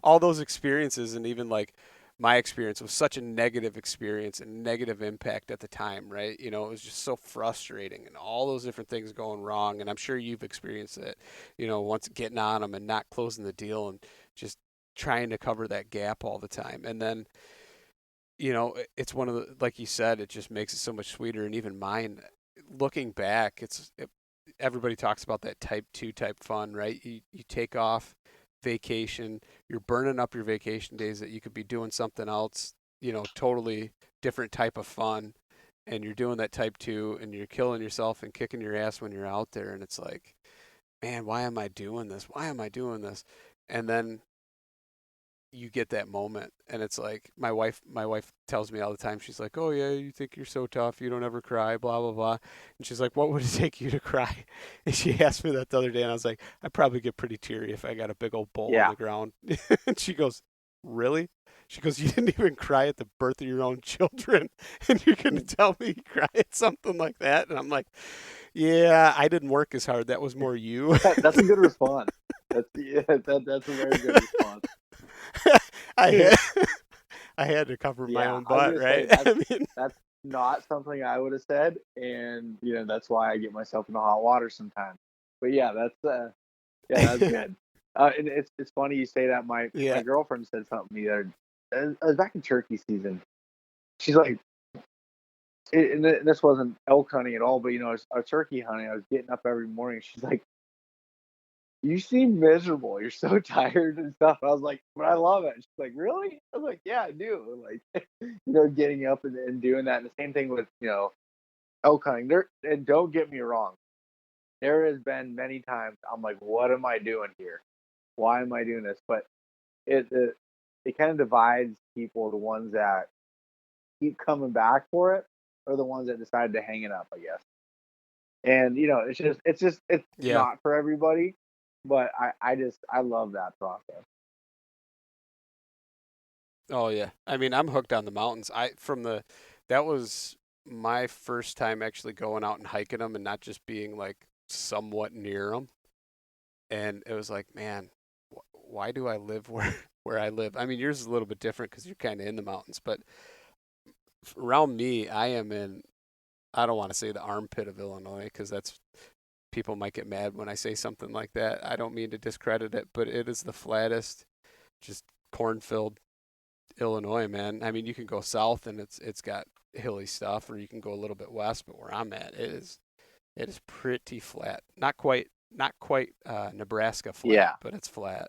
all those experiences, and even like my experience was such a negative experience and negative impact at the time, right? It was just so frustrating and all those different things going wrong. And I'm sure you've experienced it, once getting on them and not closing the deal and just trying to cover that gap all the time. And then, it's one of the, like you said, it just makes it so much sweeter. And even mine, looking back, everybody talks about that type 2 type fun, right? You take off vacation, you're burning up your vacation days that you could be doing something else, totally different type of fun, and you're doing that type 2 and you're killing yourself and kicking your ass when you're out there, and it's like, man, why am I doing this? And then you get that moment, and it's like my wife tells me all the time. She's like, "Oh yeah, you think you're so tough, you don't ever cry, blah blah blah." And she's like, "What would it take you to cry?" And she asked me that the other day, and I was like, "I probably get pretty teary if I got a big old bowl on Yeah, the ground." And she goes, "Really?" She goes, "You didn't even cry at the birth of your own children, and you're gonna tell me you cry at something like that?" And I'm like, "Yeah, I didn't work as hard. That was more you." that's a good response. That's a very good response. I had I had to cover my Yeah, own I was butt, gonna say right? I mean, that's not something I would have said, and that's why I get myself into hot water sometimes. But yeah, that's good. And it's funny you say that. My yeah. girlfriend said something the other. It was back in turkey season. She's like, and this wasn't elk hunting at all, but I was turkey hunting. I was getting up every morning. She's like, "You seem miserable. You're so tired and stuff." I was like, "But I love it." She's like, "Really?" I was like, "Yeah, I do." Like, getting up and doing that. And the same thing with elk hunting. There, and don't get me wrong. There has been many times I'm like, "What am I doing here? Why am I doing this?" But it kind of divides people, the ones that keep coming back for it, or the ones that decide to hang it up, I guess. And it's Yeah. not for everybody, but I love that process. Oh yeah. I mean, I'm hooked on the mountains. That was my first time actually going out and hiking them and not just being like somewhat near them. And it was like, man, why do I live where where I live? I mean, yours is a little bit different because you're kind of in the mountains, but around me, I am in. I don't want to say the armpit of Illinois because that's people might get mad when I say something like that. I don't mean to discredit it, but it is the flattest, just cornfield Illinois, man. I mean, you can go south and it's got hilly stuff, or you can go a little bit west. But where I'm at, it is pretty flat. Not quite Nebraska flat, Yeah, but it's flat.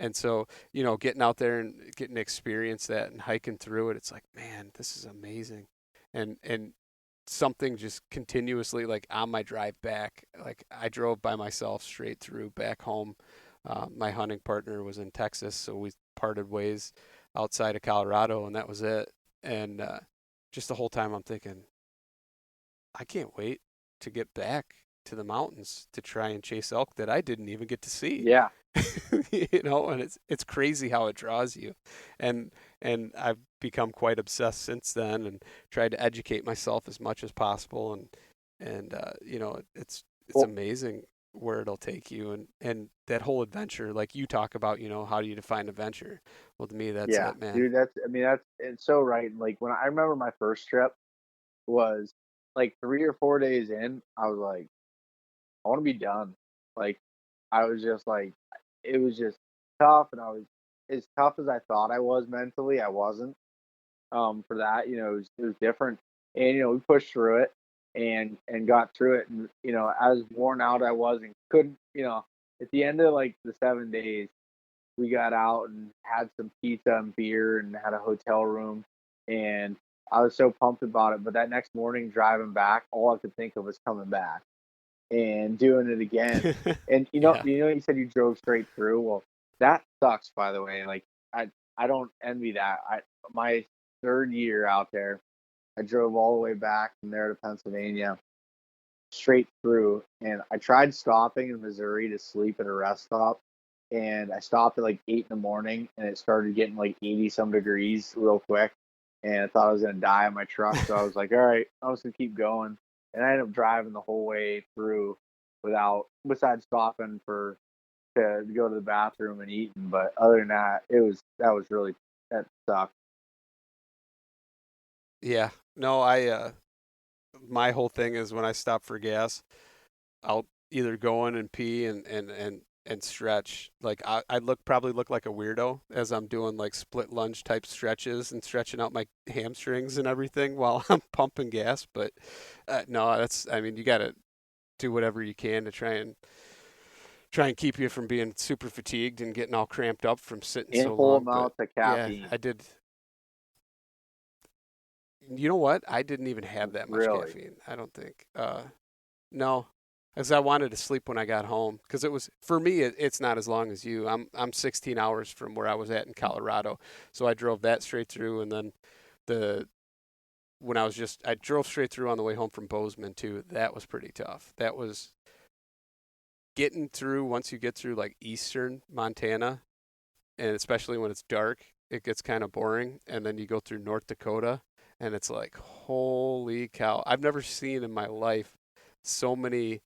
And so, getting out there and getting to experience that and hiking through it, it's like, man, this is amazing. And something just continuously like on my drive back, like I drove by myself straight through back home. My hunting partner was in Texas, so we parted ways outside of Colorado, and that was it. And just the whole time I'm thinking, I can't wait to get back to the mountains to try and chase elk that I didn't even get to see. yeah, And it's crazy how it draws you. And I've become quite obsessed since then and tried to educate myself as much as possible and it's well, amazing where it'll take you and that whole adventure like you talk about, how do you define adventure? Well, to me that's yeah, it, man. dude. That's it's so right. Like when I remember my first trip was like 3 or 4 days in, I was like, I want to be done. Like I was just like, it was just tough, and I was as tough as I thought I was mentally. I wasn't. For that. It was different, and we pushed through it and got through it, and as worn out I was and couldn't. At the end of like the 7 days, we got out and had some pizza and beer and had a hotel room, and I was so pumped about it. But that next morning, driving back, all I could think of was coming back and doing it again. And Yeah. you said you drove straight through. Well, that sucks, by the way. Like I don't envy that. My third year out there, I drove all the way back from there to Pennsylvania, straight through, and I tried stopping in Missouri to sleep at a rest stop, and I stopped at like 8 in the morning, and it started getting like 80 some degrees real quick, and I thought I was gonna die in my truck, so I was like, all right, I'm just gonna keep going, and I ended up driving the whole way through besides stopping to go to the bathroom and eating, but other than that, that sucked. Yeah. No, I my whole thing is when I stop for gas, I'll either go in and pee and stretch. Like I probably look like a weirdo as I'm doing like split lunge type stretches and stretching out my hamstrings and everything while I'm pumping gas. But no, I mean, you got to do whatever you can to try and keep you from being super fatigued and getting all cramped up from sitting so Ample long. But amounts of yeah, caffeine, I did. You know what? I didn't even have that much really. caffeine. I don't think. No, Because I wanted to sleep when I got home. Because it was, for me, it's not as long as you. I'm 16 hours from where I was at in Colorado, so I drove that straight through, and then the when I drove straight through on the way home from Bozeman too. That was pretty tough. That was getting through. Once you get through like eastern Montana, and especially when it's dark, it gets kind of boring. And then you go through North Dakota, and it's like, holy cow! I've never seen in my life so many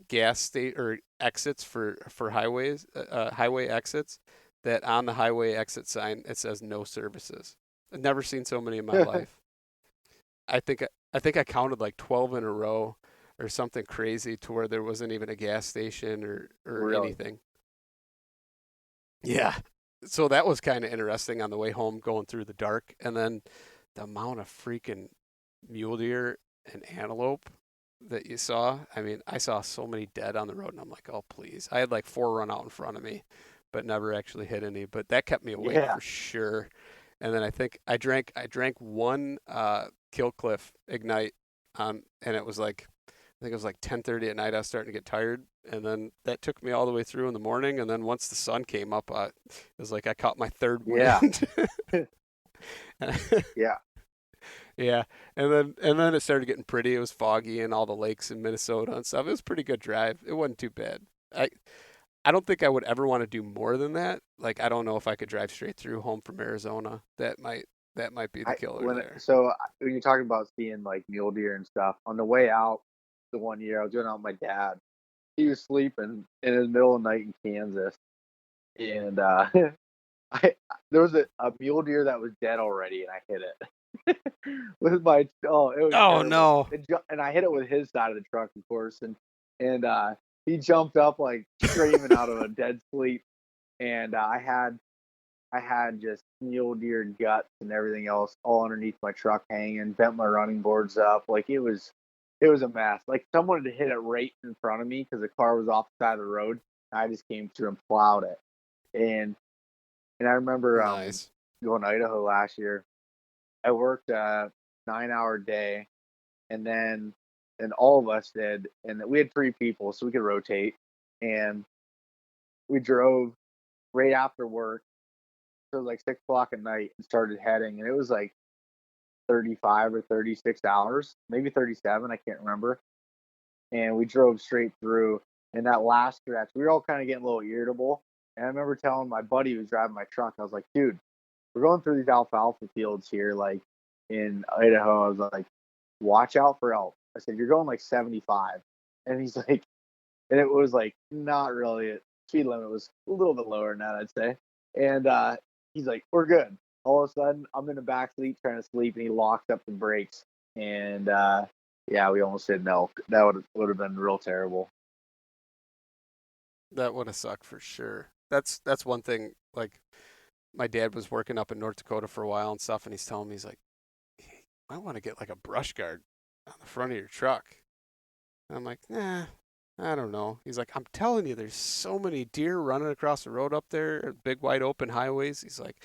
gas state or exits for highways, highway exits, that on the highway exit sign it says no services. I've never seen so many in my life. I think I counted like 12 in a row or something crazy, to where there wasn't even a gas station or Really? anything. Yeah. So that was kind of interesting on the way home, going through the dark, and then the amount of freaking mule deer and antelope that you saw. I mean, I saw so many dead on the road, and I'm like, oh, please. I had like 4 run out in front of me, but never actually hit any. But that kept me awake Yeah. for sure. And then I think I drank one Killcliff Ignite, and it was like, I think it was like 10:30 at night. I was starting to get tired, and then that took me all the way through in the morning. And then once the sun came up, it was like I caught my third Yeah. wind. Yeah. Yeah, and then it started getting pretty. It was foggy and all the lakes in Minnesota and stuff. It was a pretty good drive. It wasn't too bad. I I don't think I would ever want to do more than that. Like, I don't know if I could drive straight through home from Arizona. That might be the killer there. When you're talking about seeing like mule deer and stuff, on the way out the one year I was going out with my dad. He was sleeping in the middle of the night in Kansas, and I there was a mule deer that was dead already, and I hit it with my it was Oh terrible. no. And I hit it with his side of the truck, of course, and he jumped up like screaming out of a dead sleep, and I had just mule deer guts and everything else all underneath my truck hanging, bent my running boards up. Like it was a mess. Like someone had hit it right in front of me because the car was off the side of the road. I just came through and plowed it. And I remember Nice. going to Idaho last year. I worked a 9-hour day, and all of us did, and we had 3 people, so we could rotate. And we drove right after work. So it was like 6 o'clock at night and started heading, and it was like 35 or 36 hours, maybe 37, I can't remember. And we drove straight through. And that last stretch, we were all kind of getting a little irritable. And I remember telling my buddy who was driving my truck, I was like, dude, we're going through these alfalfa fields here, like in Idaho. I was like, watch out for elk. I said, you're going like 75. And he's like, and it was like not really, speed limit was a little bit lower than that, I'd say. And he's like, we're good. All of a sudden, I'm in the back seat trying to sleep, and he locked up the brakes. And yeah, we almost hit an elk. That would have been real terrible. That would have sucked for sure. That's one thing. Like, my dad was working up in North Dakota for a while and stuff, and he's telling me, he's like, hey, I want to get like a brush guard on the front of your truck. And I'm like, nah, I don't know. He's like, I'm telling you, there's so many deer running across the road up there, big wide open highways. He's like,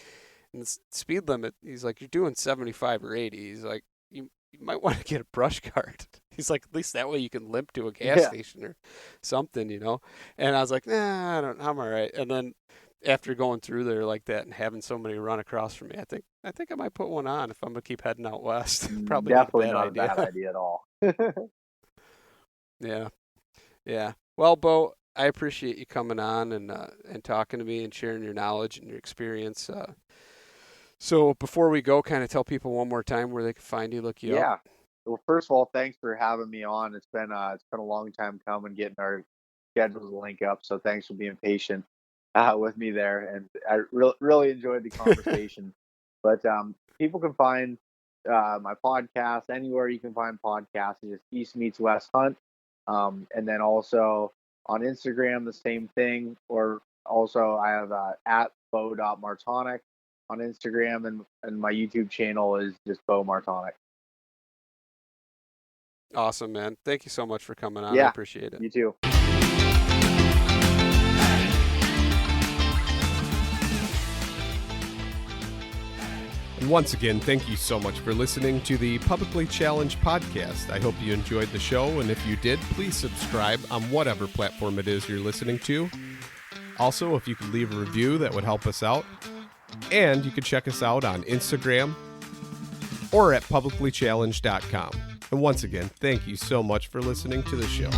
and the speed limit, he's like, you're doing 75 or 80. He's like, you might want to get a brush guard. He's like, at least that way you can limp to a gas Yeah. station or something, you know? And I was like, nah, I'm all right. And then after going through there like that and having so many run across from me, I think I might put one on if I'm gonna keep heading out west. Probably Definitely not a bad not a bad idea. idea at all. Yeah. Yeah. Well, Bo, I appreciate you coming on and talking to me and sharing your knowledge and your experience. So before we go, kind of tell people one more time where they can find you, look you up. Yeah. Well, first of all, thanks for having me on. It's been a long time coming getting our schedules to link up. So thanks for being patient with me there, and I really enjoyed the conversation. But people can find my podcast anywhere you can find podcasts. It's East Meets West Hunt, and then also on Instagram the same thing. Or also I have at BEAU.Martonic on Instagram, and my YouTube channel is just BEAU Martonic. Awesome, man. Thank you so much for coming on. I Yeah, appreciate it. you too. And once again, thank you so much for listening to the Publicly Challenged podcast. I hope you enjoyed the show, and if you did, please subscribe on whatever platform it is you're listening to. Also, if you could leave a review, that would help us out. And you can check us out on Instagram or at publiclychallenged.com. And once again, thank you so much for listening to the show.